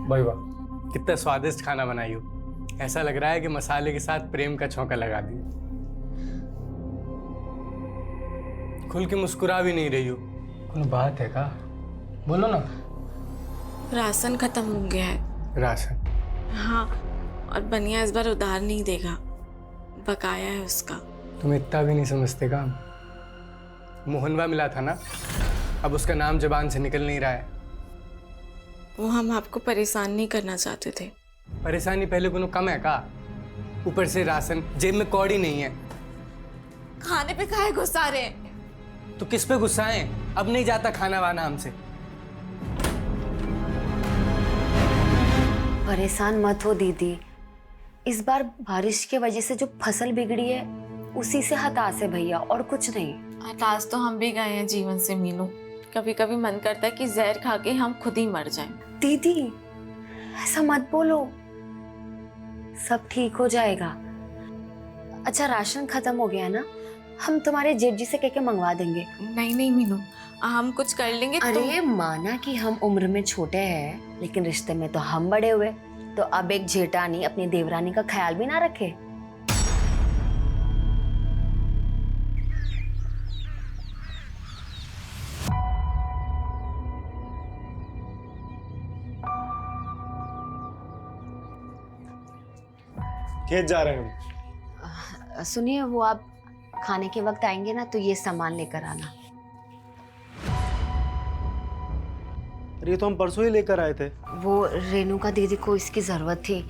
भाई वाह, कितना स्वादिष्ट खाना बनाई हो। ऐसा लग रहा है कि मसाले के साथ प्रेम का छौंका लगा दिया। खुल के मुस्कुरा भी नहीं रही हो, कोई बात है का? बोलो ना। राशन खत्म हो गया है। राशन? हाँ, और बनिया इस बार उधार नहीं देगा, बकाया है उसका। तुम इतना भी नहीं समझते का? मोहनवा मिला था ना, अब उसका नाम जुबान से निकल नहीं रहा है। वो हम आपको परेशान नहीं करना चाहते थे। परेशानी पहले कोनो कम है का? ऊपर से राशन, जेब में कौड़ी नहीं है। खाने पे काहे गुस्सा रहे हैं? तो किस पे गुस्सा है? अब नहीं जाता खाना वाना हमसे। परेशान मत हो दीदी, इस बार बारिश की वजह से जो फसल बिगड़ी है उसी से हताश है भैया, और कुछ नहीं। हताश तो हम भी गए हैं जीवन से मीनू। कभी कभी मन करता है कि जहर खा के हम खुद ही मर जाएं। दीदी ऐसा मत बोलो, सब ठीक हो जाएगा। अच्छा राशन खत्म हो गया ना, हम तुम्हारे जेठ जी से कह के मंगवा देंगे। नहीं नहीं मीनू, हम कुछ कर लेंगे। अरे माना कि हम उम्र में छोटे हैं, लेकिन रिश्ते में तो हम बड़े हुए, तो अब एक जेठानी अपनी देवरानी का ख्याल भी ना रखे। खेत जा रहे हैं। सुनिए, वो आप खाने के वक्त आएंगे ना तो ये सामान लेकर आना। अरे ये तो हम परसों ही लेकर आए थे। वो रेणुका दीदी को इसकी जरूरत थी,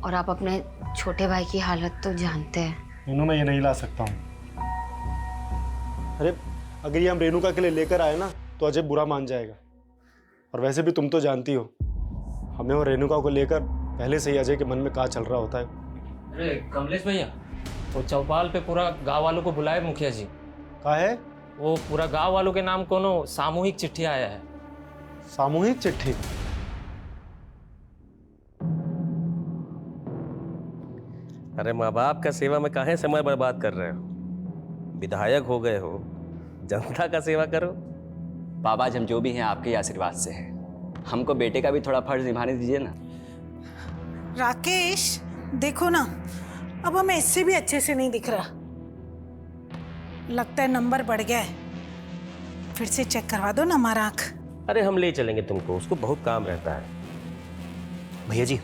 और आप अपने छोटे भाई की हालत तो जानते हैं। रेनू मैं ये नहीं ला सकता हूँ। अरे अगर ये हम रेणुका के लिए लेकर आए ना तो अजय बुरा मान जाएगा, और वैसे भी तुम तो जानती हो हमें और रेणुका को लेकर पहले से ही अजय के मन में क्या चल रहा होता है। अरे कमलेश भैया, वो चौपाल पे पूरा गांव वालों को बुलाए मुखिया जी। क्या है? वो पूरा गांव वालों के नाम कोनो सामूहिक चिट्ठी आया है। सामूहिक चिट्ठी? अरे माँ बाप का सेवा में काहे समय बर्बाद कर रहे हो? विधायक हो गए हो, जनता का सेवा करो। बाबा जी हम जो भी हैं आपके ही आशीर्वाद से हैं। हमको बेटे का भी थोड़ा फर्ज निभाने दीजिए ना। राकेश देखो ना, अब हमें इससे भी अच्छे से नहीं दिख रहा। लगता है नंबर बढ़ गया है, फिर से चेक करवा दो ना हमारा आँख। अरे हम ले चलेंगे तुमको, उसको बहुत काम रहता है। भैया जी,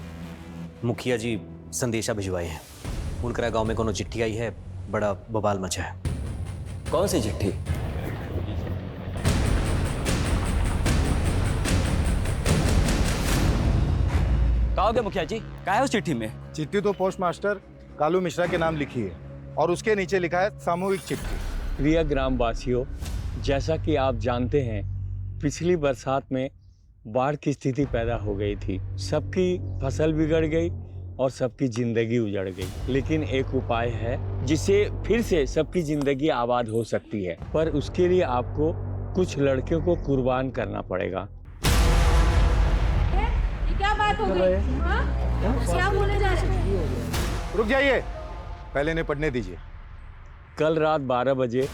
मुखिया जी संदेशा भिजवाए हैं। उनकरा गांव में कोनो चिट्ठी आई है, बड़ा बवाल मचा है। कौन सी चिट्ठी? कहोगे मुखिया जी, क्या है उस चिट्ठी में? चिट्ठी तो पोस्ट मास्टर कालू मिश्रा के नाम लिखी है, और उसके नीचे लिखा है सामूहिक चिट्ठी। प्रिय ग्रामवासियों, जैसा कि आप जानते हैं, पिछली बरसात में बाढ़ की स्थिति पैदा हो गई थी। सबकी फसल बिगड़ गई और सबकी जिंदगी उजड़ गई। लेकिन एक उपाय है जिससे फिर से सबकी जिंदगी आबाद हो सकती है, पर उसके लिए आपको कुछ लड़कियों को कुर्बान करना पड़ेगा। क्या बात हो गई? क्या बोले जा रहे हैं? रुक जाइए, पहले इन्हें पढ़ने दीजिए। कल रात 12 बजे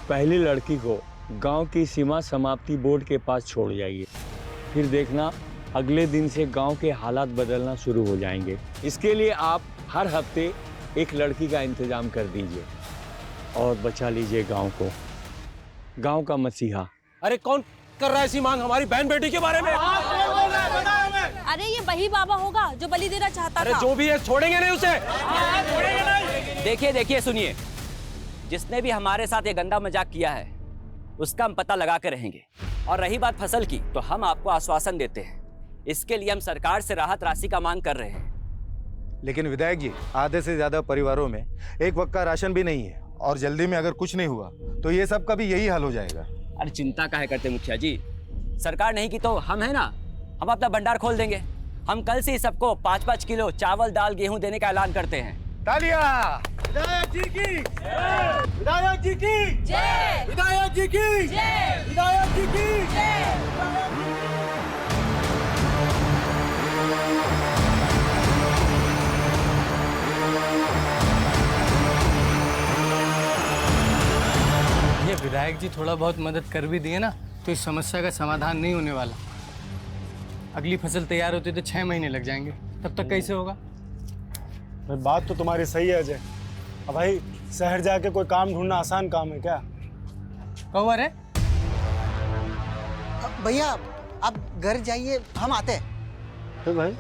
पहली लड़की को गांव की सीमा समाप्ति बोर्ड के पास छोड़ जाइए। फिर देखना अगले दिन से गांव के हालात बदलना शुरू हो जाएंगे। इसके लिए आप हर हफ्ते एक लड़की का इंतजाम कर दीजिए और बचा लीजिए गांव को, गांव का मसीहा। अरे कौन कर रहा है ऐसी मांग हमारी बहन बेटी के बारे में? अरे ये वही बाबा होगा जो बलि देना चाहता अरे था। जो भी है छोड़ेंगे नहीं उसे। देखिए देखिए सुनिए, जिसने भी हमारे साथ ये गंदा मजाक किया है उसका हम पता लगा के रहेंगे। और रही बात फसल की, तो हम आपको आश्वासन देते हैं, इसके लिए हम सरकार से राहत राशि का मांग कर रहे हैं। लेकिन विधायक जी, आधे से ज्यादा परिवारों में एक वक्त का राशन भी नहीं है, और जल्दी में अगर कुछ नहीं हुआ तो ये सब का भी यही हाल हो जाएगा। अरे चिंता काहे करते मुखिया जी, सरकार नहीं की तो हम है ना, हम अपना भंडार खोल देंगे। हम कल से ही सबको 5-5 किलो चावल दाल गेहूं देने का ऐलान करते हैं। तालियां! विधायक जी की जय! विधायक जी की जय! विधायक जी की जय! विधायक जी की जय! ये विधायक जी थोड़ा बहुत मदद कर भी दिए ना तो इस समस्या का समाधान नहीं होने वाला। अगली फसल तैयार होती तो 6 महीने लग जाएंगे, तब तक कैसे होगा? भाई बात तो तुम्हारी सही है अजय। अब भाई शहर जाके कोई काम ढूंढना आसान काम है क्या? कहो अरे भैया आप घर जाइए, हम आते हैं। तो भाई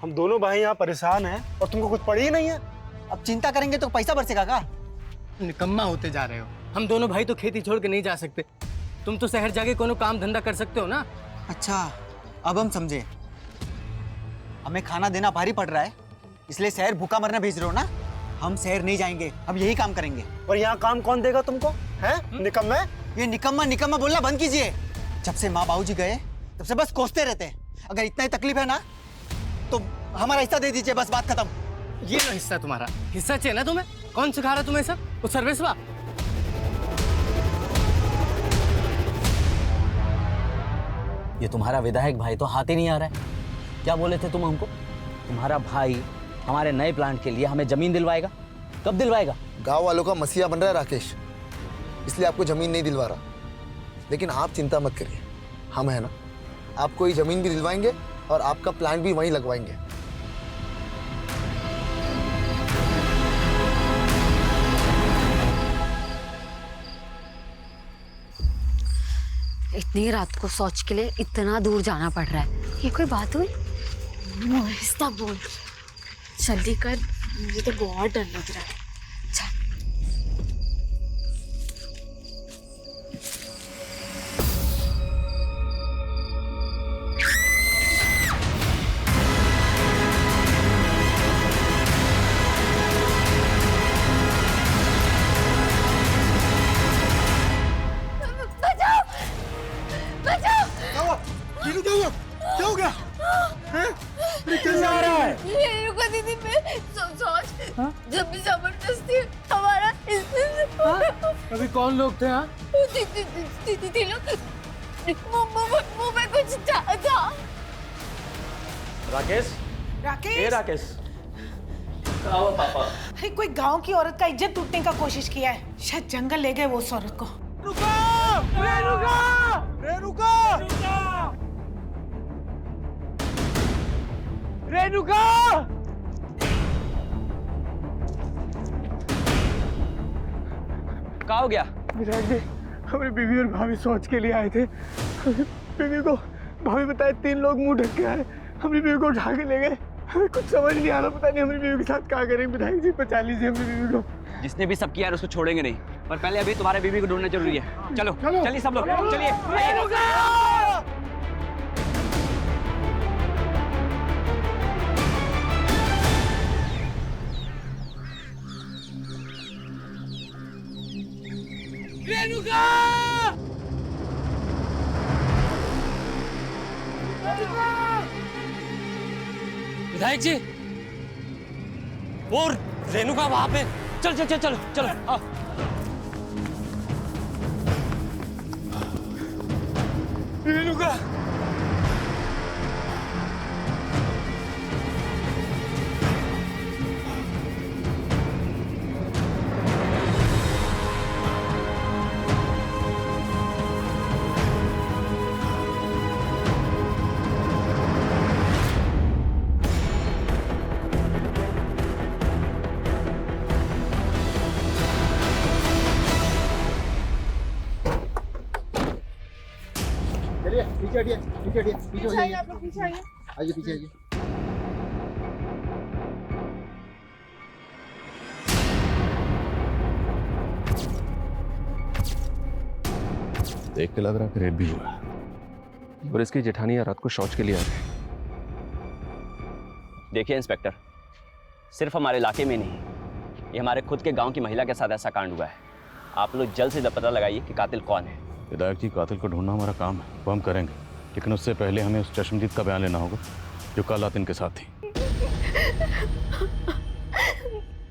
हम दोनों भाई यहाँ परेशान हैं और तुमको कुछ पड़ी ही नहीं है। अब चिंता करेंगे तो पैसा बरसेगा का? निकम्मा होते जा रहे हो। हम दोनों भाई तो खेती छोड़ के नहीं जा सकते। तुम तो शहर जाके कोनो काम धंधा कर सकते हो ना। अच्छा अब हम समझे, हमें खाना देना भारी पड़ रहा है इसलिए शहर भूखा मरने भेज रहे हो ना? हम शहर नहीं जाएंगे, हम यही काम करेंगे। और यहाँ काम कौन देगा तुमको? हैं निकम्मे? ये निकम्मा निकम्मा बोलना बंद कीजिए। जब से माँ बाबूजी गए तब से बस कोसते रहते हैं। अगर इतना ही तकलीफ है ना तो हमारा हिस्सा दे दीजिए, बस बात खत्म। ये लो हिस्सा तुम्हारा। हिस्सा चाहिए ना तुम्हें? कौन सिखा रहा तुम्हें सब? वो सर्विसवा? ये तुम्हारा विधायक भाई तो हाथ ही नहीं आ रहा है। क्या बोले थे तुम हमको? तुम्हारा भाई हमारे नए प्लांट के लिए हमें जमीन दिलवाएगा। कब दिलवाएगा? गांव वालों का मसीहा बन रहा है राकेश, इसलिए आपको जमीन नहीं दिलवा रहा। लेकिन आप चिंता मत करिए, हम है ना, आपको ये जमीन भी दिलवाएंगे और आपका प्लांट भी वहीं लगवाएंगे। इतनी रात को शौच के लिए इतना दूर जाना पड़ रहा है, ये कोई बात हुई? आहिस्ता बोल, जल्दी कर, मुझे तो बहुत डर लग रहा है। क्या हो गया? कैसे आ रहा है? रेणुका दीदी पे सोच जब भी जबरदस्ती हमारा अभी कौन लोग थे? हाँ दीदी लोग मुंह में कुछ था। राकेश, राकेश, ए राकेश, क्या हुआ पापा? अरे कोई गांव की औरत का इज्जत लूटने का कोशिश किया है, शायद जंगल ले गए वो उस औरत को। रेणुका! रेणुका! रेणुका! क्या हो गया? विधायक जी, हमारी बीवी और भाभी शौच के लिए आए थे। बीवी को भाभी बताए 3 लोग मुंह ढक के आए, हमारी बीवी को उठा के ले गए। हमें कुछ समझ नहीं आ रहा, पता नहीं हमारी बीवी के साथ क्या करें। विधायक जी बचा लीजिए हमारी बीवी को। जिसने भी सब किया है उसको छोड़ेंगे नहीं, पर पहले अभी तुम्हारे बीवी को ढूंढना जरूरी है। चलो चलिए सब लोग, चलिए। विधायक जी, और रेणुका वहां पे। चल चल चल चलो चलो आओ। रेणुका! पीछे हटिए, पीछे हटिए, पीछे हो जाइए, आइए पीछे आइए। देख के लग रहा है कि रेप भी हुआ है और इसकी जेठानी रात को शौच के लिए आ गई। देखिए इंस्पेक्टर, सिर्फ हमारे इलाके में नहीं, ये हमारे खुद के गांव की महिला के साथ ऐसा कांड हुआ है। आप लोग जल्द से जल्द पता लगाइए कि कातिल कौन है। विधायक जी, कातिल को ढूंढना हमारा काम है, वो हम करेंगे, लेकिन उससे पहले हमें उस चश्मदीद का बयान लेना होगा जो कल रात इनके साथ थी।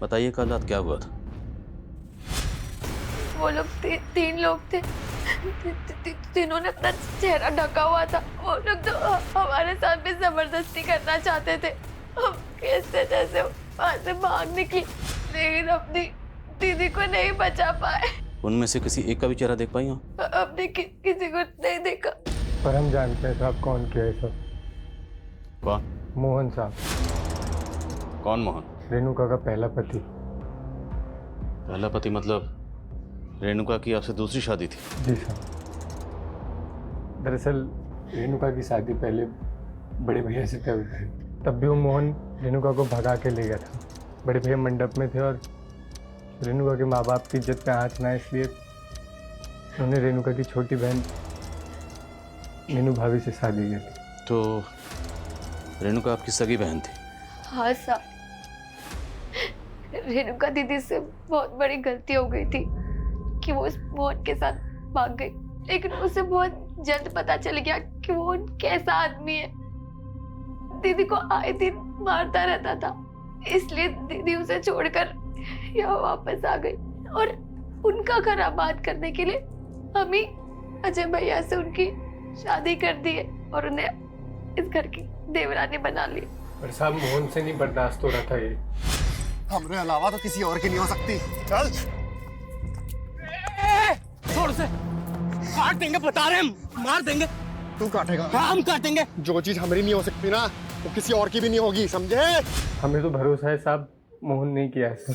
बताइए कल रात क्या हुआ था? वो लोग 3 लोग थे। तीनों ने अपना चेहरा ढका हुआ था। वो लोग तो हमारे साथ भी जबरदस्ती करना चाहते थे। हम कैसे जैसे वहां से भाग निकली, लेकिन अपनी दीदी को नहीं बचा पाए। उनमें से किसी एक का भी चेहरा देख पाई हो? हमने किसी को नहीं देखा। पर हम जानते हैं साहब कौन किया है सब। कौन? मोहन साहब। कौन मोहन? रेणुका का पहला पति। पहला पति मतलब रेणुका की आपसे दूसरी शादी थी? जी साहब। दरअसल रेणुका की शादी पहले बड़े भैया से तय हुई थी। तब भी वो मोहन रेणुका को भगा के ले गया था। बड़े भैया मंडप में थे और रेणुका के माँ बाप की इज्जत पे हाथ ना, इसलिए उन्होंने रेणुका की छोटी बहन मीनू भाभी से शादी की थी। तो रेणुका आपकी सगी बहन थी? हाँ साहब, रेणुका दीदी से बहुत बड़ी गलती हो गई थी कि वो उस मोहन के साथ भाग गई, लेकिन उसे बहुत जल्द पता चल गया कि वो कैसा आदमी है। दीदी को आए दिन मारता रहता था, इसलिए दीदी उसे छोड़कर यहाँ वापस आ गई और उनका घर आबाद करने के लिए हम ही अजय भैया से उनकी शादी कर दी है और उन्हें इस घर की देवरानी बना ली। पर साहब मोहन से नहीं बर्दाश्त हो रहा था ये। हमरे अलावा तो किसी और की नहीं हो सकती। चल छोड़ से, काट देंगे, बता रहे हम, मार देंगे। तू काटेगा? हाँ, हम काटेंगे। जो चीज हमारी नहीं हो सकती ना, वो किसी और की भी नहीं होगी, समझे? हमें तो भरोसा है साहब, मोहन नहीं किया ऐसा।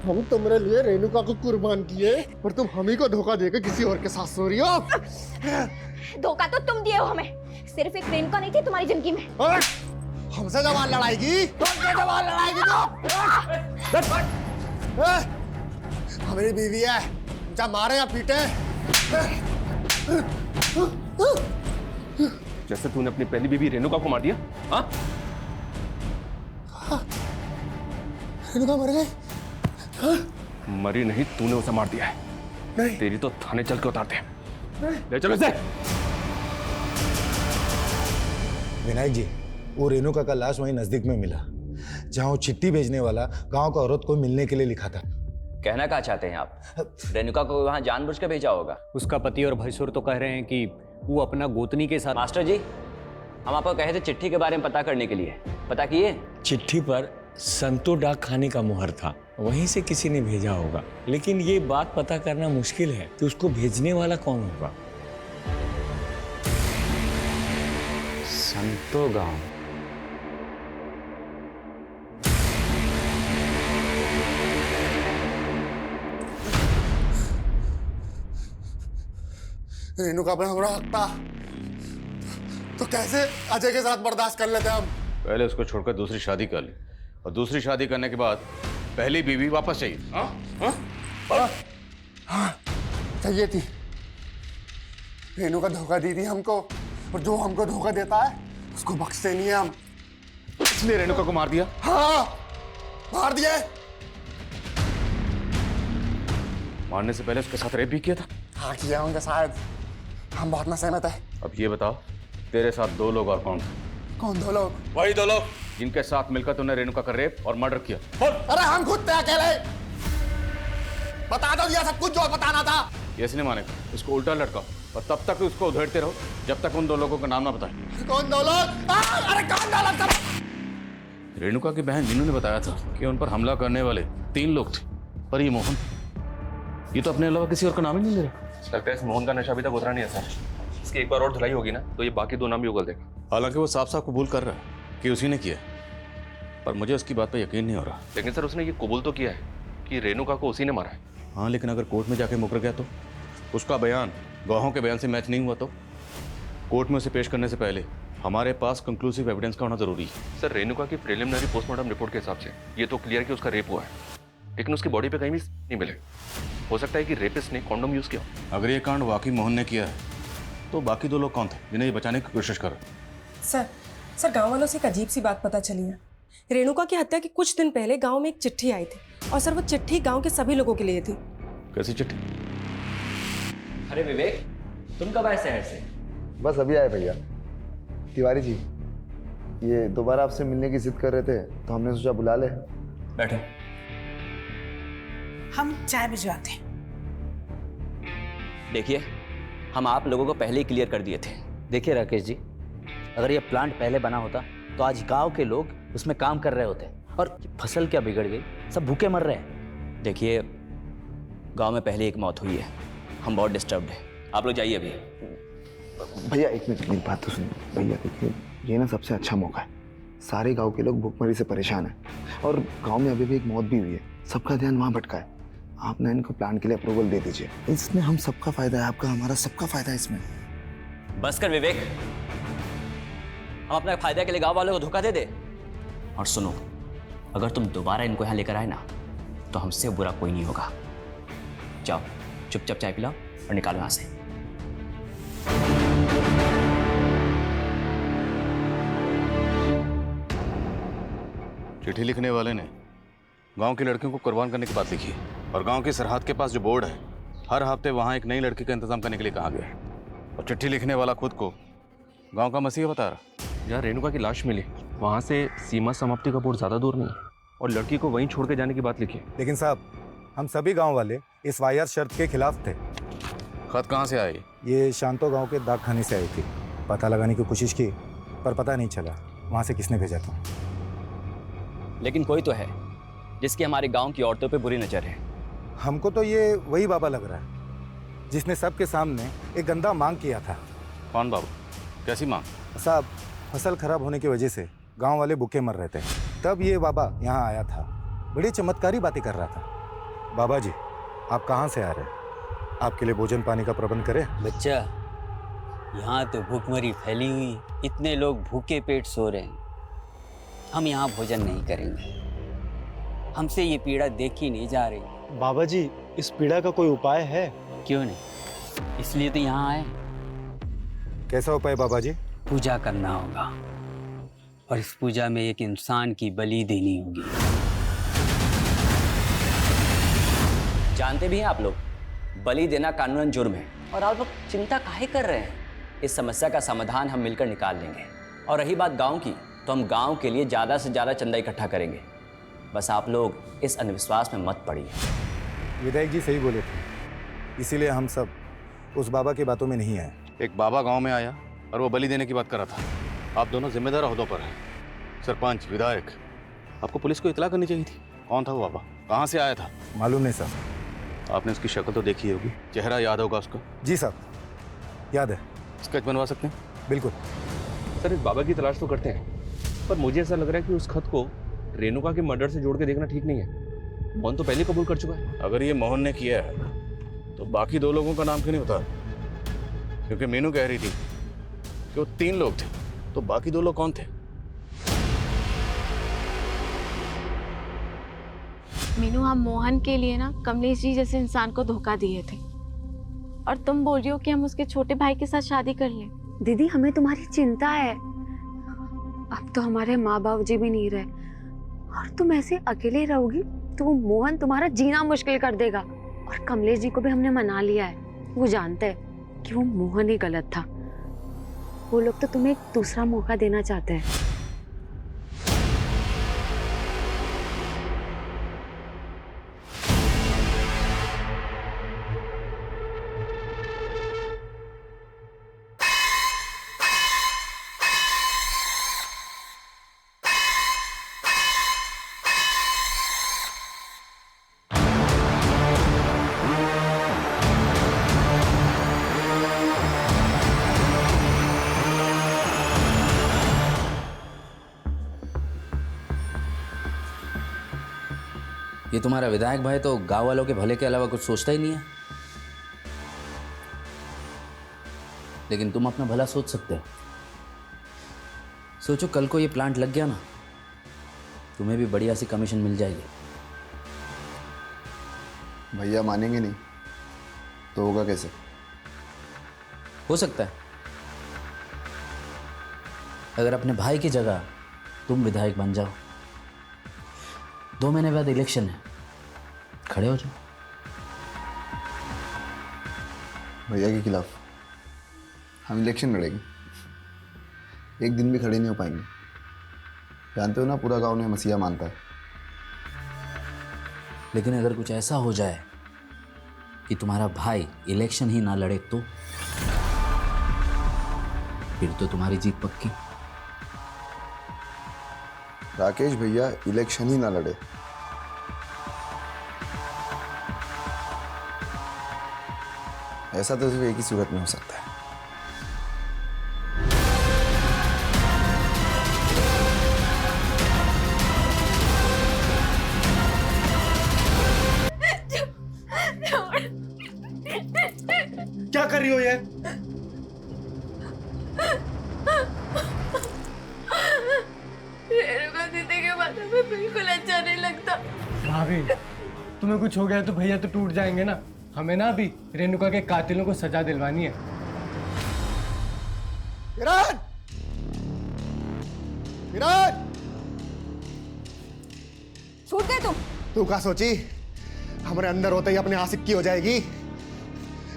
हम तुम्हारे लिए रेणुका को कुर्बान किए और तुम हम ही को धोखा देकर किसी और के साथ सो रही हो। धोखा तो तुम दिए हो हमें, सिर्फ एक रेणुका नहीं थी तुम्हारी जिंदगी में। हमसे जवान लड़ाएगी? हमसे जवान लड़ाएगी तो? हमारी बीवी है, चाहे मारे या पीटे। जैसे तूने अपनी पहली बीवी रेणुका को मार दिया। हाँ? रेणुका मर गई? मरी नहीं, तूने उसे मार दिया है। नहीं। तेरी तो थाने चल के उतारते हैं। ले चलो इसे। विनायक जी, वो रेणुका का लाश वहीं नजदीक में मिला, जहां वो चिट्ठी भेजने वाला गांव का औरत को मिलने के लिए लिखा था। कहना क्या चाहते हैं आप? रेणुका को वहां जानबूझ के भेजा होगा। उसका पति और भैंसुर तो कह रहे हैं कि वो अपना गोतनी के साथ। मास्टर जी, हम आपको कहे थे चिट्ठी के बारे में पता करने के लिए, पता किए? चिट्ठी पर संतो डाक खाने का मुहर था, वहीं से किसी ने भेजा होगा, लेकिन ये बात पता करना मुश्किल है कि उसको भेजने वाला कौन होगा। संतो गांव। रेणुका पे हमारा हक था, तो कैसे अजय के साथ बर्दाश्त कर लेते हम? पहले उसको छोड़कर दूसरी शादी कर ली, और दूसरी शादी करने के बाद पहली बीवी वापस चाहिए। हाँ, चाहिए थी। रेणुका धोखा दी थी हमको, और जो हमको धोखा देता है उसको बख्शते नहीं है हम। इसलिए रेणुका को मार दिया? हाँ, मार दिया। मारने से पहले उसके साथ रेप भी किया था? हाँ, किया होंगे शायद, हम बहुत ना सहमत है। अब ये बताओ, तेरे साथ दो लोग और कौन थे? कौन दो लोग? वही दो लोग जिनके साथ मिलकर तूने रेणुका का रेप और मर्डर किया। अरे हम खुद थे अकेले। बता दो ये सब कुछ जो बताना था। ये इसने मानेगा, उसको उल्टा लटकाओ और तब तक उसको उधेड़ते रहो जब तक उन दो लोगों का नाम ना बताए। कौन दो लोग? अरे कौन दो लोग? रेणुका की बहन मीनू ने बताया था कि उन पर हमला करने वाले 3 लोग थे, पर ये मोहन, ये तो अपने अलावा किसी और का नाम ही नहीं ले रहा। लगता है इस मोहन का नशा अभी तक उतरा नहीं है सर। इसकी एक बार और धुलाई होगी ना तो ये बाकी 2 नाम भी उगल देगा। हालांकि वो साफ साफ कबूल कर रहा है कि उसी ने किया, पर मुझे उसकी बात पर यकीन नहीं हो रहा। लेकिन सर उसने ये कबूल तो किया है कि रेणुका को उसी ने मारा है। हाँ, लेकिन अगर कोर्ट में जाके मुकर गया तो? उसका बयान गवाहों के बयान से मैच नहीं हुआ तो? कोर्ट में उसे पेश करने से पहले हमारे पास कंक्लूसिव एविडेंस का होना जरूरी है। सर रेणुका की प्रिलिमिनरी पोस्टमार्टम रिपोर्ट के हिसाब से ये तो क्लियर कि उसका रेप हुआ है, लेकिन उसकी बॉडी पे कहीं भी नहीं मिले। हो सकता है कि रेपिस्ट ने कॉन्डोम यूज किया। अगर ये कांड वाकई मोहन ने किया है तो बाकी 2 लोग कौन थे जिन्हें ये बचाने की कोशिश कर? सर गांव वालों से एक अजीब सी बात पता चली है। रेणुका की हत्या के कुछ दिन पहले गांव में एक चिट्ठी आई थी, और सर वो चिट्ठी गांव के सभी लोगों के लिए थी। कैसी चिट्ठी? अरे विवेक, तुम कब आए शहर से? बस अभी आए भैया। तिवारी जी, ये दोबारा आपसे मिलने की जिद कर रहे थे तो हमने सोचा बुला ले। बैठो। हम चाय भिजवाते हैं। देखिए, हम आप लोगों को पहले ही क्लियर कर दिए थे। देखिए राकेश जी, अगर ये प्लांट पहले बना होता तो आज गांव के लोग उसमें काम कर रहे होते, और फसल क्या बिगड़ गई, सब भूखे मर रहे हैं। देखिए, गांव में पहले एक मौत हुई है, हम बहुत डिस्टर्ब्ड हैं। आप लोग जाइए अभी। भैया एक मिनट मेरी बात तो सुनिए। भैया देखिए, ये ना सबसे अच्छा मौका है। सारे गांव के लोग भूखमरी से परेशान हैं और गांव में अभी भी एक मौत भी हुई है। सबका ध्यान वहाँ भटका है। आप ना इनको प्लान के लिए अप्रूवल दे दीजिए। इसमें हम सबका फायदा है, आपका हमारा सबका फायदा है इसमें। बस कर विवेक, हम अपने फायदे के लिए गांव वालों को धोखा दे दे। और सुनो, अगर तुम दोबारा इनको यहाँ लेकर आए ना तो हमसे बुरा कोई नहीं होगा। जाओ चुपचाप चाय पिलाओ और निकालो यहाँ से। चिट्ठी लिखने वाले ने गांव की लड़कियों को कुर्बान करने की बात लिखी है और गांव की सरहद के पास जो बोर्ड है, हर हफ्ते वहां एक नई लड़की का इंतजाम करने के लिए कहा गया है। और चिट्ठी लिखने वाला खुद को गांव का मसीहा बता रहा। जहाँ रेणुका की लाश मिली वहाँ से सीमा समाप्ति का बोर्ड ज़्यादा दूर नहीं है और लड़की को वहीं छोड़ के जाने की बात लिखी है। लेकिन साहब, हम सभी गांव वाले इस वाहियात शर्त के खिलाफ थे। खत कहाँ से आई? ये शांतो गांव के डाक खाने से आई थी। पता लगाने की कोशिश की पर पता नहीं चला वहाँ से किसने भेजा था। लेकिन कोई तो है जिसकी हमारे गांव की औरतों पे बुरी नजर है। हमको तो ये वही बाबा लग रहा है जिसने सबके सामने एक गंदा मांग किया था। कौन बाबू? कैसी मांग? साहब, फसल खराब होने की वजह से गांव वाले भूखे मर रहे थे, तब ये बाबा यहाँ आया था। बड़ी चमत्कारी बातें कर रहा था। बाबा जी, आप कहाँ से आ रहे हैं? आपके लिए भोजन पानी का प्रबंध करें? बच्चा, यहाँ तो भूखमरी फैली हुई, इतने लोग भूखे पेट सो रहे हैं। हम यहाँ भोजन नहीं करेंगे, हमसे ये पीड़ा देखी नहीं जा रही। बाबा जी, इस पीड़ा का कोई उपाय है? क्यों नहीं, इसलिए तो यहाँ आए। कैसा उपाय बाबा जी? पूजा करना होगा और इस पूजा में एक इंसान की बलि देनी होगी। जानते भी हैं आप लोग, बलि देना कानूनन जुर्म है। और आप लोग चिंता काहे कर रहे हैं? इस समस्या का समाधान हम मिलकर निकाल लेंगे। और रही बात गांव की, तो हम गांव के लिए ज़्यादा से ज़्यादा चंदा इकट्ठा करेंगे। बस आप लोग इस अंधविश्वास में मत पड़िए। विधायक जी सही बोले थे, इसीलिए हम सब उस बाबा की बातों में नहीं आए। एक बाबा गांव में आया और वो बलि देने की बात कर रहा था। आप दोनों जिम्मेदार ओहदों पर हैं, सरपंच, विधायक। आपको पुलिस को इतला करनी चाहिए थी। कौन था वो बाबा? कहाँ से आया था? मालूम नहीं साहब। आपने उसकी शक्ल तो देखी होगी, चेहरा याद होगा उसका? जी साहब, याद है। स्केच बनवा सकते हैं? बिल्कुल सर, इस बाबा की तलाश तो करते हैं, पर मुझे ऐसा लग रहा है कि उस खत को रेणुका के मर्डर से जोड़ के देखना ठीक नहीं है। मोहन तो पहले कबूल कर चुका है। अगर ये मोहन ने किया है तो बाकी दो लोगों का नाम क्यों नहीं बता? क्योंकि मीनू कह रही थी कि वो 3 लोग थे, तो बाकी 2 लोग कौन थे? मीनू, हम मोहन के लिए ना कमलेश जी जैसे इंसान को धोखा दिए थे, और तुम बोल रही हो कि हम उसके छोटे भाई के साथ शादी कर लें। दीदी, हमें तुम्हारी चिंता है। अब तो हमारे माँ बाप जी भी नहीं रहे, और तुम ऐसे अकेले रहोगी तो वो मोहन तुम्हारा जीना मुश्किल कर देगा। और कमलेश जी को भी हमने मना लिया है। वो जानते हैं कि वो मोहन ही गलत था। वो लोग तो तुम्हें एक दूसरा मौका देना चाहते हैं। ये तुम्हारा विधायक भाई तो गांव वालों के भले के अलावा कुछ सोचता ही नहीं है। लेकिन तुम अपना भला सोच सकते हो। सोचो, कल को ये प्लांट लग गया ना, तुम्हें भी बढ़िया सी कमीशन मिल जाएगी। भैया मानेंगे नहीं तो होगा कैसे? हो सकता है अगर अपने भाई की जगह तुम विधायक बन जाओ। 2 महीने बाद इलेक्शन है, खड़े हो जाओ। भैया के खिलाफ हम इलेक्शन लड़ेंगे? एक दिन भी खड़े नहीं हो पाएंगे। जानते हो ना, पूरा गांव ने मसीहा मानता है। लेकिन अगर कुछ ऐसा हो जाए कि तुम्हारा भाई इलेक्शन ही ना लड़े तो फिर तो तुम्हारी जीत पक्की। राकेश भैया इलेक्शन ही ना लड़े, ऐसा तो सिर्फ एक ही सूरत में हो सकता है। है? रेणुका दीदी के बारे में बिल्कुल अच्छा नहीं लगता। भाभी, तुम्हें कुछ हो गया तो भैया तो टूट जाएंगे ना। हमें ना अभी रेणुका के कातिलों को सजा दिलवानी है। किरण! किरण! छूट गए तुम। तू क्या सोची हमारे अंदर होते ही अपने आशिक की हो जाएगी?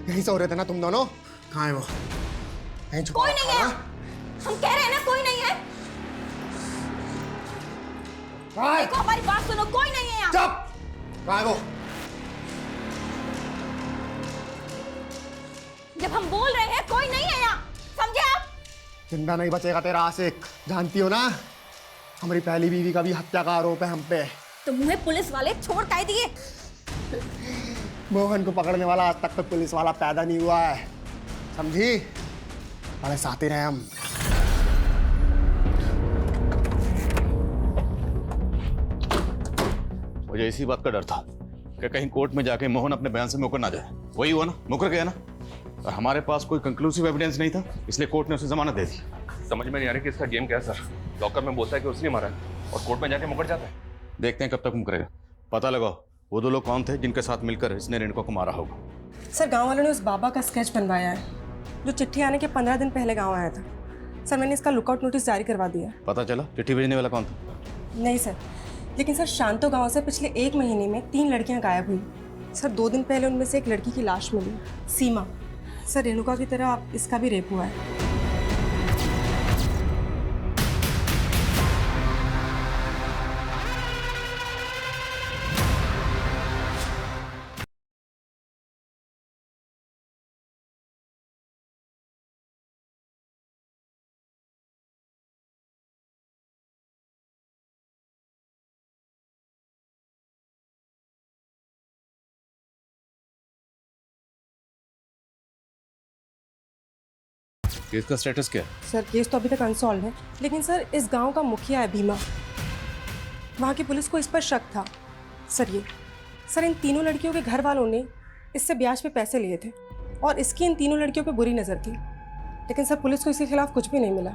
यहीं सो रहे थे ना तुम दोनों? कहाँ है वो? यहीं छुपा कोई नहीं है। हम कह रहे हैं ना कोई नहीं है। देखो हमारी बात सुनो, कोई नहीं है यहाँ। चुप! कहाँ है वो? जब हम बोल रहे हैं कोई नहीं है यहाँ, समझे आप? जिंदा नहीं बचेगा तेरा आशिक, जानती हो ना? हमारी पहली बीवी का भी हत्या का आरोप है हम पे। तो मुझे पुलिस वाले छोड़ काहे दिए? मोहन को पकड़ने वाला आज तक तो पुलिस वाला पैदा नहीं हुआ है, समझी? बड़े साथी रहे हम। मुझे इसी बात का डर था कि कहीं कोर्ट में जाके मोहन अपने बयान से मुकर ना जाए। वही हुआ ना, मुकर गया ना। और हमारे पास कोई कंक्लूसिव एविडेंस नहीं था, इसलिए कोर्ट ने उसे जमानत दे दी। समझ में नहीं आ रही कि इसका गेम क्या है सर। लॉकर में बोलता है कि उसने मारा है और कोर्ट में जाके मुकर जाता है। देखते हैं कब तक मुकरेगा। पता लगाओ वो 2 लोग कौन थे जिनके साथ मिलकर इसने रेणुका को मारा होगा। सर गांव वालों ने उस बाबा का स्केच बनवाया है जो चिट्ठी आने के 15 दिन पहले गांव आया था। सर मैंने इसका लुकआउट नोटिस जारी करवा दिया। पता चला चिट्ठी भेजने वाला कौन था? नहीं सर, लेकिन सर शांतो गांव से पिछले 1 महीने में 3 लड़कियां गायब हुई। सर 2 दिन पहले उनमें से एक लड़की की लाश मिली, सीमा। सर रेणुका की तरह इसका भी रेप हुआ है। केस का स्टेटस क्या है? सर केस तो अभी तक अनसॉल्व है, लेकिन सर इस गांव का मुखिया है भीमा। वहाँ की पुलिस को इस पर शक था। सर इन तीनों लड़कियों के घर वालों ने इससे ब्याज पे पैसे लिए थे और इसकी इन तीनों लड़कियों पे बुरी नज़र थी, लेकिन सर पुलिस को इसके खिलाफ कुछ भी नहीं मिला।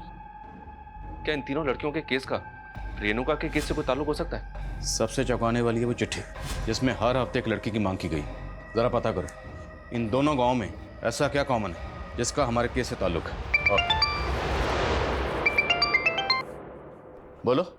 क्या इन तीनों लड़कियों के केस का रेणुका के केस से कोई ताल्लुक हो सकता है? सबसे चौंकाने वाली है वो चिट्ठी जिसमें हर हफ्ते एक लड़की की मांग की गई। जरा पता करो इन दोनों गाँव में ऐसा क्या कॉमन है जिसका हमारे केस से ताल्लुक है। बोलो।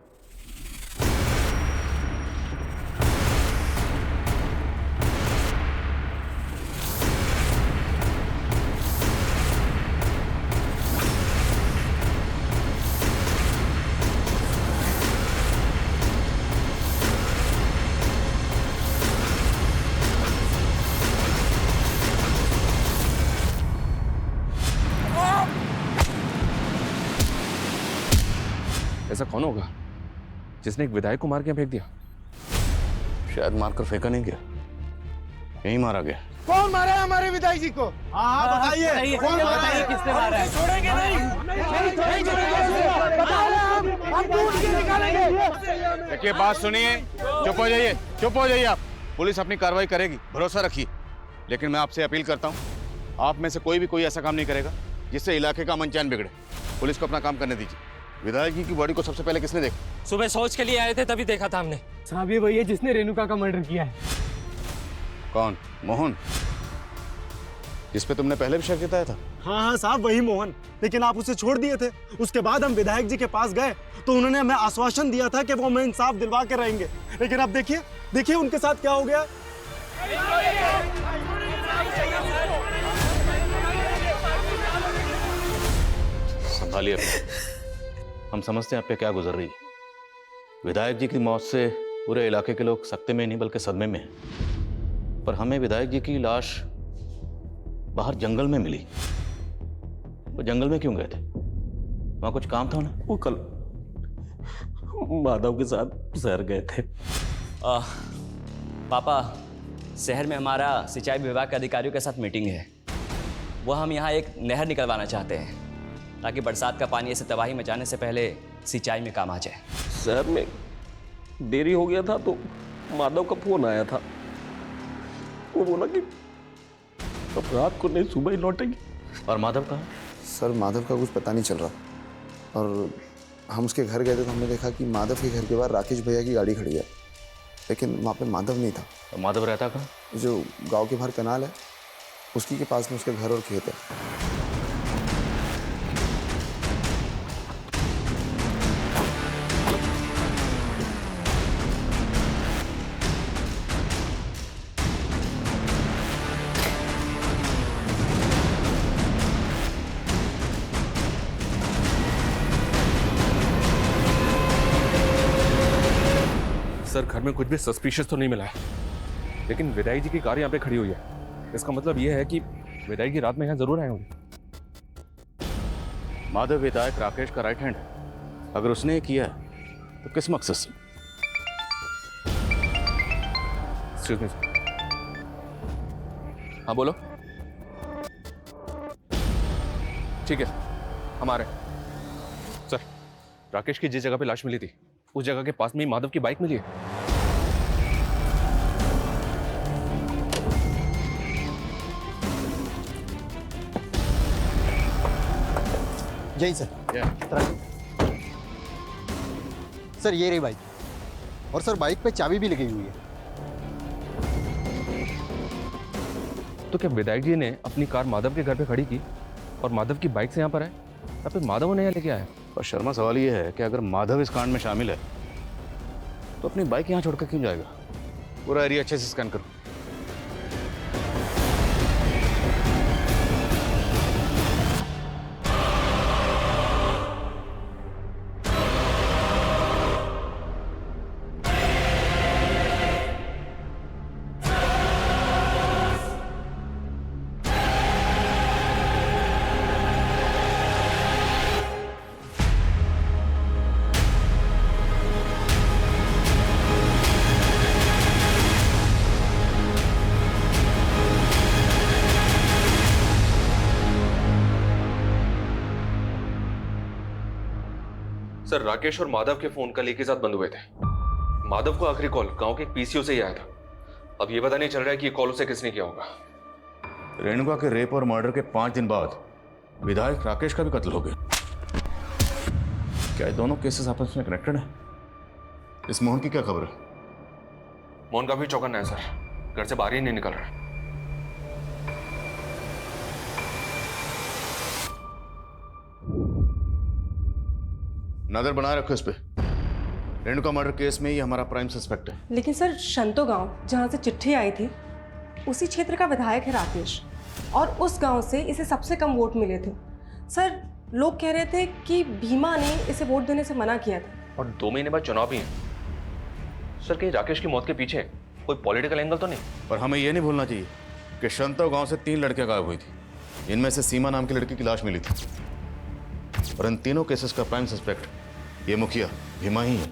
ऐसा कौन होगा जिसने एक विधायक को मार के फेंक दिया? शायद मारकर फेंका नहीं गया, यहीं मारा गया। कौन मारा है हमारे विधायक जी को? हाँ बताइए, कौन मारा है? किसने मारा है? छोड़ेंगे नहीं छोड़ेंगे। देखिए बात सुनिए, चुप हो जाइए, चुप हो जाइए आप। पुलिस अपनी कार्रवाई करेगी, भरोसा रखिए। लेकिन मैं आपसे अपील करता हूँ, आप में से कोई ऐसा काम नहीं करेगा जिससे इलाके का अमन चैन बिगड़े। पुलिस को अपना काम करने दीजिए। विधायक जी की बॉडी को सबसे पहले किसने देखा? सुबह शौच के लिए आए थे तभी देखा था हमने। साहब ये वही है जिसने रेणुका का मर्डर किया है। कौन? मोहन, जिस पे तुमने पहले भी शक जताया था? हाँ साहब वही मोहन, लेकिन आप उसे छोड़ दिए थे। उसके बाद हम विधायक जी के पास गए तो उन्होंने हमें आश्वासन दिया था कि वो हमें इंसाफ दिलवा के रहेंगे, लेकिन अब देखिए उनके साथ क्या हो गया। संभालिए अपने। हम समझते हैं आप पे क्या गुजर रही है। विधायक जी की मौत से पूरे इलाके के लोग सकते में नहीं बल्कि सदमे में हैं। पर हमें विधायक जी की लाश बाहर जंगल में मिली। वो जंगल में क्यों गए थे? वहां कुछ काम था उन्हें? वो कल माधव के साथ शहर गए थे। पापा, शहर में हमारा सिंचाई विभाग के अधिकारियों के साथ मीटिंग है। वो हम यहाँ एक नहर निकलवाना चाहते हैं ताकि बरसात का पानी ऐसे तबाही मचाने से पहले सिंचाई में काम आ जाए। शहर में देरी हो गया था तो माधव का फोन आया था। वो बोला कि अब रात को नहीं सुबह ही लौटेंगे। और माधव कहाँ? सर माधव का कुछ पता नहीं चल रहा, और हम उसके घर गए थे तो हमने देखा कि माधव के घर के बाहर राकेश भैया की गाड़ी खड़ी है, लेकिन वहाँ पे माधव नहीं था। तो माधव रहता कहाँ? जो गांव के बाहर कनाल है उसकी के पास में उसका घर और खेत है। सर घर में कुछ भी सस्पिशियस तो नहीं मिला है, लेकिन विदाई जी की कार यहाँ पे खड़ी हुई है। इसका मतलब ये है कि विदाई जी रात में यहाँ जरूर आए होंगे। माधव विधायक राकेश का राइट हैंड है। अगर उसने ये किया है तो किस मकसद से? Excuse me. हाँ बोलो। ठीक है हम आ रहे हैं। सर राकेश की जिस जगह पे लाश मिली थी उस जगह के पास में ही माधव की बाइक मिली है। यही सर। सर ये रही बाइक, और सर बाइक पे चाबी भी लगी हुई है। तो क्या विधायक जी ने अपनी कार माधव के घर पे खड़ी की और माधव की बाइक से यहाँ पर आए, या फिर माधव उन्हें यहाँ लेके आया? और शर्मा सवाल ये है कि अगर माधव इस कांड में शामिल है तो अपनी बाइक यहाँ छोड़कर क्यों जाएगा? पूरा एरिया अच्छे से स्कैन करो। सर राकेश और माधव के फोन कल एक ही साथ बंद हुए थे। माधव को आखिरी कॉल गांव के पीसीओ से ही आया था। अब ये पता नहीं चल रहा है कि ये कॉल उसे किसने किया होगा। रेणुका के रेप और मर्डर के 5 दिन बाद विधायक राकेश का भी कत्ल हो गया। क्या ये दोनों केसेस आपस में कनेक्टेड हैं? इस मोहन की क्या खबर है? मोहन का भी चौकन्ना है सर, घर से बाहर ही नहीं निकल रहा है। नजर बनाए रखो इस पे। रेणुका मर्डर केस में ही हमारा प्राइम सस्पेक्ट है। लेकिन सर शंतो गांव जहां से चिट्ठी आई थी उसी क्षेत्र का विधायक है राकेश, और उस गांव से इसे सबसे कम वोट मिले थे। सर लोग कह रहे थे कि भीमा ने इसे वोट देने से मना किया था। और 2 महीने बाद चुनाव भी है। सर कहीं राकेश की मौत के पीछे कोई पॉलिटिकल एंगल तो नहीं? पर हमें यह नहीं भूलना चाहिए कि शंतो गांव से 3 लड़कियां गायब हुई थी। इनमें से सीमा नाम की लड़की की लाश मिली थी, और इन तीनों केसेस का प्राइम सस्पेक्ट ये मुखिया भीमा ही है।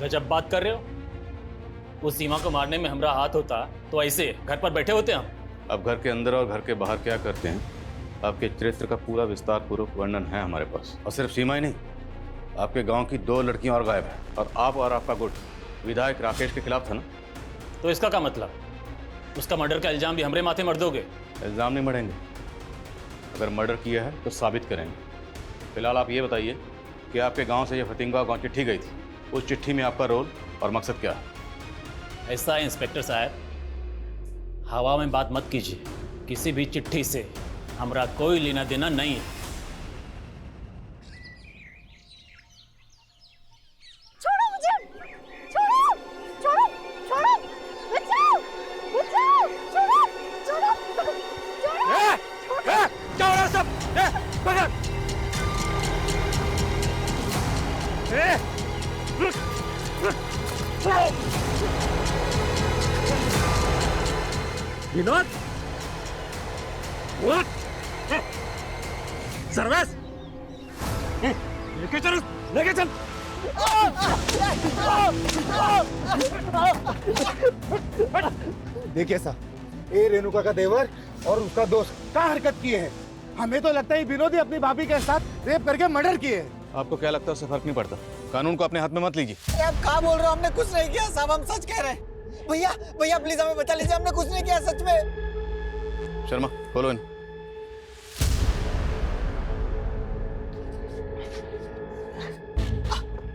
गजब बात कर रहे हो। उस सीमा को मारने में हमारा हाथ होता तो ऐसे घर पर बैठे होते हम। अब घर के अंदर और घर के बाहर क्या करते हैं, आपके चरित्र का पूरा विस्तार पूर्वक वर्णन है हमारे पास। और सिर्फ सीमा ही नहीं, आपके गांव की 2 लड़कियां और गायब हैं, और आप और आपका गुट विधायक राकेश के खिलाफ था ना? तो इसका क्या मतलब? उसका मर्डर का इल्जाम भी हमरे माथे मर दोगे? इल्जाम नहीं मरेंगे, अगर मर्डर किया है तो साबित करेंगे। फिलहाल आप ये बताइए कि आपके गांव से ये फतिंगा गांव चिट्ठी गई थी, उस चिट्ठी में आपका रोल और मकसद क्या है? ऐसा है इंस्पेक्टर साहब, हवा में बात मत कीजिए। किसी भी चिट्ठी से हमारा कोई लेना देना नहीं है। छोड़ो मुझे, छोड़ो, छोड़ो, छोड़ो, बचाओ, बचाओ, छोड़ो, छोड़ो, छोड़ो। क्या हो रहा है सब? पकड़! विनोद, सर्वेश, लेके चल, लेके चल। देखिए साहब, ये रेणुका का देवर और उसका दोस्त क्या हरकत किए हैं। हमें तो लगता है विनोद ही अपनी भाभी के साथ रेप करके मर्डर किए हैं। आपको क्या लगता है उससे फर्क नहीं पड़ता? कानून को अपने हाथ में मत लीजिए। अरे आप कहाँ बोल रहे हो? हमने कुछ नहीं किया साहब, हम सच कह रहे हैं। भैया भैया प्लीज हमें बचा लीजिए, हमने कुछ नहीं किया सच में। शर्मा खोलो इन।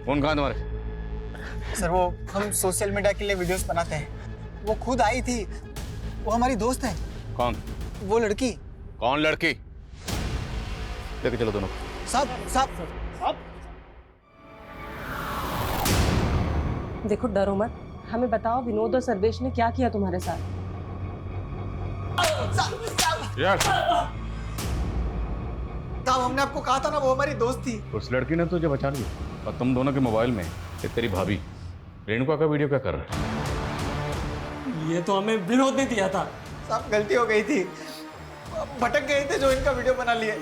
फोन कहाँ तुम्हारे? सर वो हम सोशल मीडिया के लिए वीडियोस बनाते हैं, वो खुद आई थी, वो हमारी दोस्त है। कौन? वो लड़की। कौन लड़की? लेके चलो दोनों। साहब देखो डरो मत, हमें बताओ विनोद और सर्वेश ने क्या किया तुम्हारे साथ? साहब हमने आपको कहा था ना वो हमारी दोस्त थी। उस लड़की ने तुझे बचा लिया और तुम दोनों के मोबाइल में ये तेरी भाभी रेणुका का वीडियो क्या कर रहा है? ये तो हमें विनोद ने दिया था। साहब गलती हो गई थी, भटक गए थे जो इनका वीडियो बना लिए।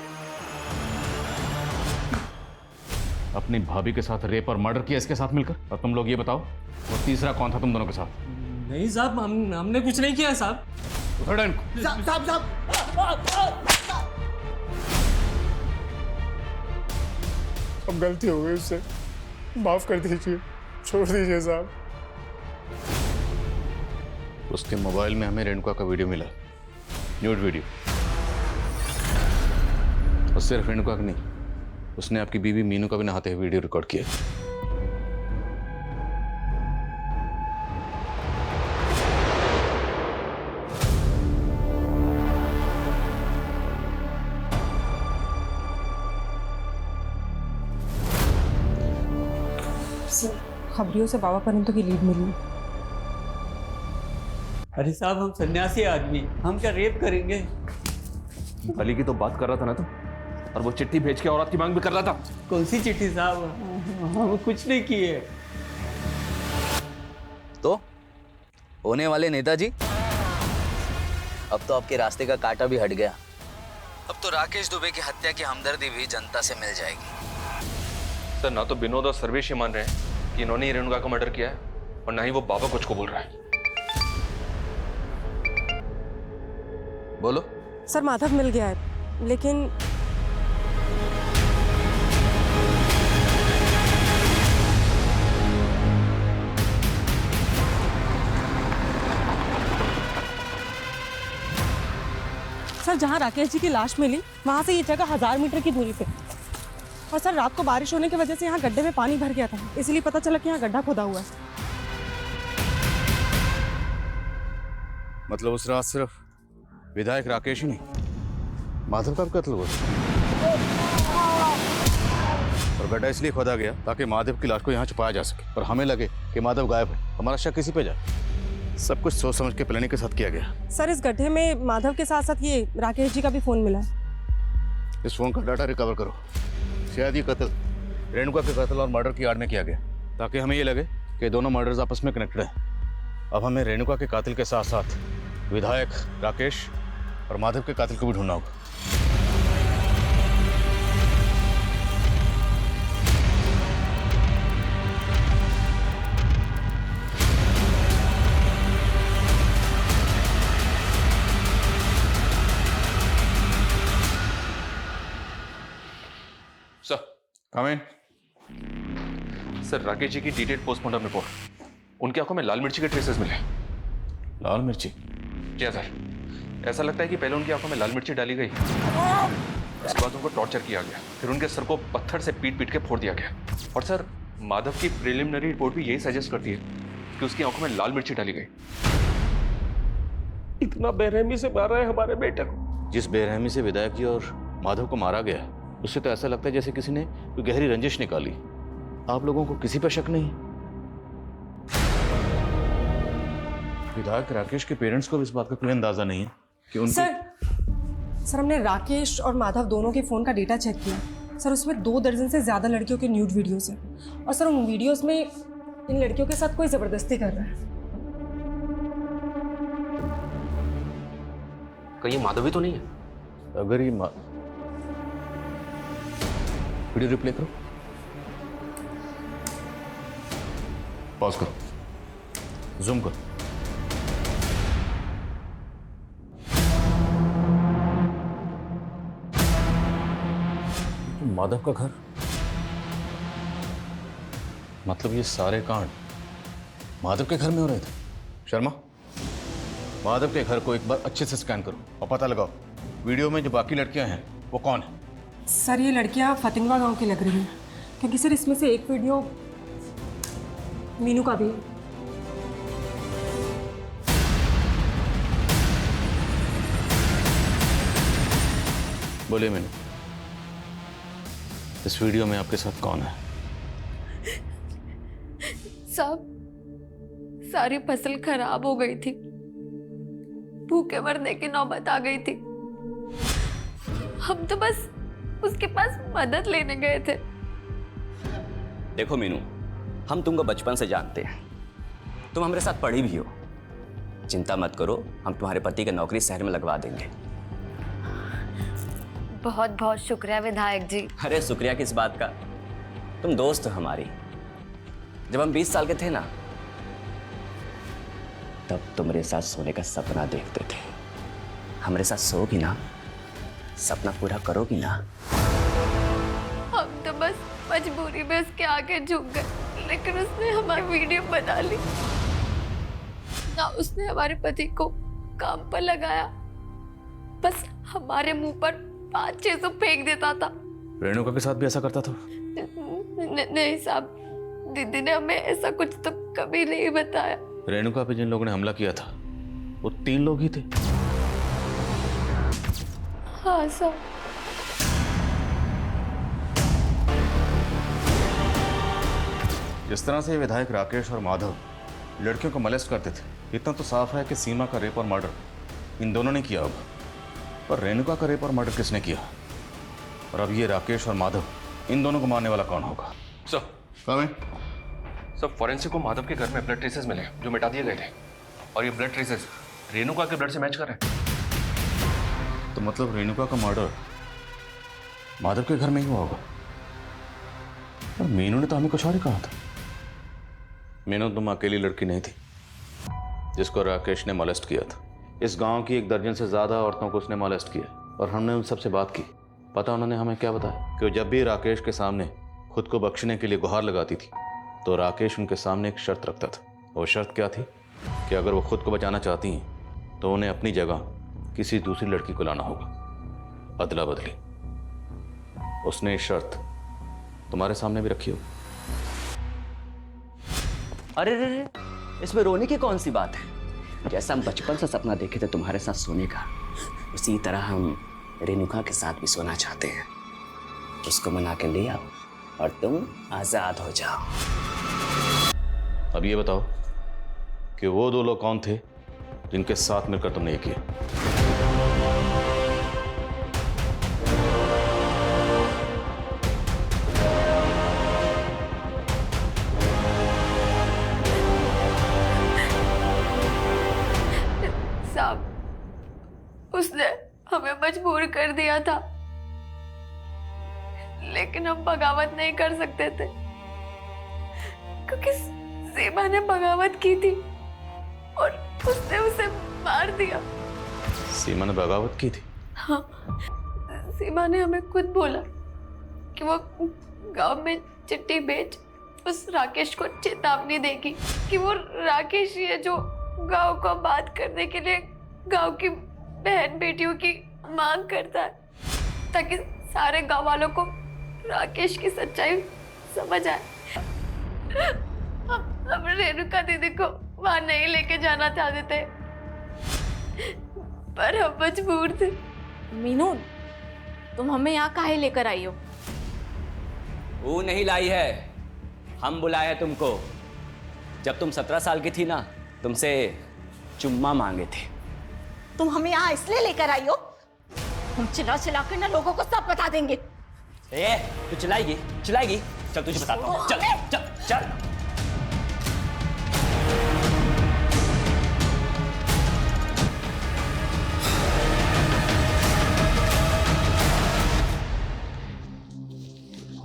अपनी भाभी के साथ रेप और मर्डर किया इसके साथ मिलकर। और तुम लोग ये बताओ वो तीसरा कौन था तुम दोनों के साथ? नहीं साहब, हमने कुछ नहीं किया साहब। उठो इनको। अब गलती हो गई उससे, माफ कर दीजिए, छोड़ दीजिए साहब। उसके मोबाइल में हमें रेणुका का वीडियो मिला, न्यूड वीडियो। और सिर्फ रेणुका का नहीं, उसने आपकी बीवी मीनू का भी नहाते हुए वीडियो रिकॉर्ड किया। खबरियों से बाबा परंतु की लीड मिली। अरे साहब हम सन्यासी आदमी, हम क्या रेप करेंगे? अली की तो बात कर रहा था ना तुम, और वो चिट्ठी भेज के औरत की मांग भी कर रहा था। कौन सी चिट्ठी साहब? हम कुछ नहीं किए। तो होने वाले नेताजी, अब तो आपके रास्ते का कांटा भी हट गया। अब तो राकेश दुबे की हत्या की हमदर्दी भी जनता से मिल जाएगी। सर ना तो विनोद और सर्वेश ये मान रहे हैं कि इन्होंने ही रेणुका का मर्डर किया है, और ना ही वो बाबा कुछ को बोल रहा है। बोलो। सर माधव मिल गया है, लेकिन सर जहां राकेश जी की लाश मिली वहां से ये जगह 1000 मीटर की दूरी पे। और सर रात को बारिश होने की वजह से यहाँ गड्ढे में पानी भर गया था, इसलिए पता चला कि यहाँ गड्ढा खोदा हुआ है। मतलब उस रात सिर्फ विधायक राकेश ही नहीं, माधव का भी कत्ल हुआ। और गड्ढा इसलिए खोदा गया ताकि माधव की लाश को यहाँ छुपाया जा सके, और हमें लगे कि माधव गायब है, हमारा शक किसी पे जाए। सब कुछ सोच समझ के प्लानिंग के साथ किया गया। सर इस गड्ढे में माधव के साथ साथ ये राकेश जी का भी फोन मिला है। इस फोन का डाटा रिकवर करो। शायद ये कत्ल रेणुका के कत्ल और मर्डर की आड़ में किया गया, ताकि हमें ये लगे कि दोनों मर्डर्स आपस में कनेक्टेड हैं। अब हमें रेणुका के कातिल के साथ साथ विधायक राकेश और माधव के कातिल को भी ढूंढना होगा। सर कम इन। सर राकेश जी की डिटेल्ड पोस्टमार्टम रिपोर्ट, उनकी आंखों में लाल मिर्ची के ट्रेसेस मिले। लाल मिर्ची? क्या सर, ऐसा लगता है कि पहले उनकी आंखों में लाल मिर्ची डाली गई, उसके बाद उनको टॉर्चर किया गया, फिर उनके सर को पत्थर से पीट पीट के फोड़ दिया गया। और सर माधव की प्रिलिमिनरी रिपोर्ट भी यही सजेस्ट करती है कि उसकी आंखों में लाल मिर्ची डाली गई। इतना बेरहमी से मारा है हमारे बेटे को। जिस बेरहमी से विधायक जी और माधव को मारा गया, उससे तो ऐसा लगता है जैसे किसी ने कोई गहरी रंजिश निकाली। आप लोगों को किसी पर शक नहीं? विधायक राकेश के पेरेंट्स को भी इस बात का कोई अंदाजा नहीं है कि उनको... सर हमने राकेश और माधव दोनों के फोन का डेटा चेक किया। सर उसमें 2 दर्जन से ज्यादा लड़कियों के न्यूड वीडियोस हैं, और सर उन वीडियोस में इन लड़कियों के साथ कोई जबरदस्ती कर रहा है। कहीं ये माधव ही तो नहीं है? अगर ये वीडियो रिप्ले करो, पॉज करो, जूम करो। माधव का घर, मतलब ये सारे कांड माधव के घर में हो रहे थे? शर्मा, माधव के घर को एक बार अच्छे से स्कैन करो और पता लगाओ वीडियो में जो बाकी लड़कियां हैं वो कौन है। सर ये लड़कियां फतिंगवा गांव की लग रही हैं, क्योंकि सर इसमें से एक वीडियो मीनू का भी है। बोलिए मीनू, इस वीडियो में आपके साथ कौन है? साहब, सारी फसल खराब हो गई थी, भूखे मरने की नौबत आ गई थी। हम तो बस उसके पास मदद लेने गए थे। देखो मीनू, हम तुमको बचपन से जानते हैं, तुम हमारे साथ पढ़ी भी हो। चिंता मत करो, हम तुम्हारे पति की नौकरी शहर में लगवा देंगे। बहुत बहुत शुक्रिया विधायक जी। अरे शुक्रिया किस बात का, तुम दोस्त हो हमारी। जब हम 20 साल के थे ना, तब तुम्हारे साथ सोने का सपना देखते थे। हमारे साथ सोगी ना, सपना पूरा करोगी ना? हम तो बस मजबूरी में उसके आगे झुक गए, लेकिन उसने हमारी वीडियो बना ली ना। उसने हमारे पति को काम पर लगाया, बस हमारे मुंह पर 5 चीज़ों फेंक देता था। रेणुका के साथ भी ऐसा करता था? नहीं साहब, दीदी ने हमें ऐसा कुछ तो कभी नहीं बताया। रेणुका पे जिन लोगों ने हमला किया था वो 3 लोग ही थे। हाँ साहब। जिस तरह से ये विधायक राकेश और माधव लड़कियों को मोलेस्ट करते थे, इतना तो साफ है कि सीमा का रेप और मर्डर इन दोनों ने किया होगा। पर रेणुका का रेप और मर्डर किसने किया? और अब ये राकेश और माधव, इन दोनों को मारने वाला कौन होगा? सर, फॉरेंसिक को माधव के घर में ब्लड ट्रेसेस मिले जो मिटा दिए गए थे, और ये ब्लड ट्रेसेस रेणुका के ब्लड से मैच कर रहे हैं। तो मतलब रेणुका का मर्डर माधव के घर में ही हुआ होगा। और मीनू ने तो हमें कुछ और ही कहा था। मीनू, तुम अकेली लड़की नहीं थी जिसको राकेश ने मोलेस्ट किया था। इस गांव की 1 दर्जन से ज्यादा औरतों को उसने मोलेस्ट किया, और हमने उन सबसे बात की। पता उन्होंने हमें क्या बताया? कि जब भी राकेश के सामने खुद को बख्शने के लिए गुहार लगाती थी, तो राकेश उनके सामने एक शर्त रखता था। वो शर्त क्या थी? कि अगर वो खुद को बचाना चाहती हैं तो उन्हें अपनी जगह किसी दूसरी लड़की को लाना होगा, अदला बदली। उसने ये शर्त तुम्हारे सामने भी रखी हो। अरे रे रे, इसमें रोने की कौन सी बात है? जैसा हम बचपन से सपना देखे थे तुम्हारे साथ सोने का, उसी तरह हम रेणुका के साथ भी सोना चाहते हैं। उसको मना के ले आओ और तुम आजाद हो जाओ। अब ये बताओ कि वो 2 लोग कौन थे जिनके साथ मिलकर तुमने ये किया? साहब, उसने हमें मजबूर कर दिया था, लेकिन हम बगावत नहीं कर सकते थे क्योंकि सीमा ने बगावत की थी और उसने उसे मार दिया। सीमा ने बगावत की थी? हाँ, सीमा ने हमें खुद बोला कि वो गांव में चिट्ठी भेज उस राकेश को चेतावनी देगी कि वो राकेश ही है जो गांव को आबाद करने के लिए गांव की बहन बेटियों की मांग करता है, ताकि सारे गांव वालों को राकेश की सच्चाई समझ आए। हम रेणुका दीदी को वहां नहीं लेके जाना चाहते थे, पर हम मजबूर थे। मीनू, तुम हमें यहाँ काहे लेकर आई हो? वो नहीं लाई है, हम बुलाए तुमको। जब तुम 17 साल की थी ना, तुमसे चुम्मा मांगे थे। तुम हमें यहाँ इसलिए लेकर आई हो? हम चिल्ला चिल्ला कर ना लोगों को सब बता देंगे। ए, तू चिल्लाएगी? चिल्लाएगी? चल तुझे बताता हूँ। चल चल चल।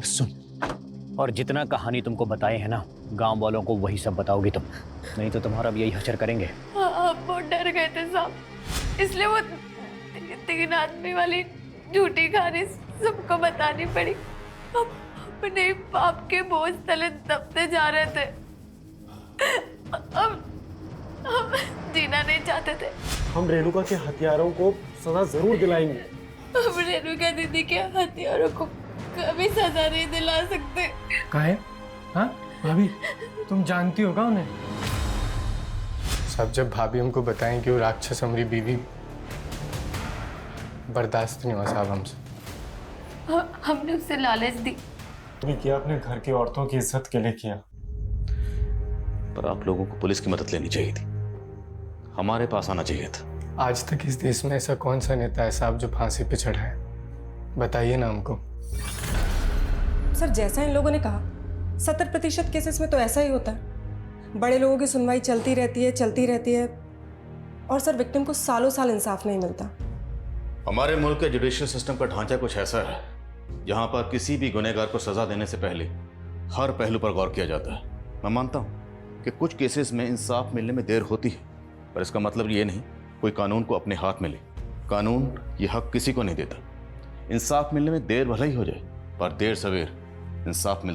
सुन, और जितना कहानी तुमको बताए हैं ना, गांव वालों को वही सब बताओगी तुम, नहीं तो तुम्हारा भी यही हश्र करेंगे। हम बहुत डर गए थे साहब, इसलिए वो 3 आदमी वाली झूठी कहानी सबको बतानी पड़ी। हम अपने पाप के बोझ तले दबते जा रहे थे। हम जीना नहीं चाहते थे। हम रेणुका के हथियारों को सजा जरूर दिलाएंगे। हम रेणुका दीदी के हथियारों को कभी सजा नहीं दिला सकते। कहा है? हाँ भाभी, तुम जानती होगा उन्हें? सब जब भाभी हमको बताएं कि वो राक्षस हमारी बीवी, बर्दाश्त नहीं हुआ साहब हमसे। हमने उससे लालच दी। तुमने किया अपने घर की औरतों की इज्जत के लिए किया। पर आप लोगों को पुलिस की मदद लेनी चाहिए थी, हमारे पास आना चाहिए था। आज तक इस देश में ऐसा कौन सा नेता है साहब जो फांसी पे चढ़ा है? बताइए ना हमको। सर जैसा इन लोगों ने कहा 70% केसेस में तो ऐसा ही होता है। बड़े लोगों की सुनवाई चलती रहती है और सर विक्टिम को सालों साल इंसाफ नहीं मिलता। हमारे मुल्क के जुडिशियल सिस्टम का ढांचा कुछ ऐसा है जहां पर किसी भी गुनहगार को सजा देने से पहले हर पहलू पर गौर किया जाता है। मैं मानता हूं कि कुछ केसेस में इंसाफ मिलने में देर होती है, पर इसका मतलब ये नहीं कोई कानून को अपने हाथ में ले। कानून ये हक किसी को नहीं देता। इंसाफ मिलने में देर भले ही हो जाए, पर देर सवेर इंसाफ मिलता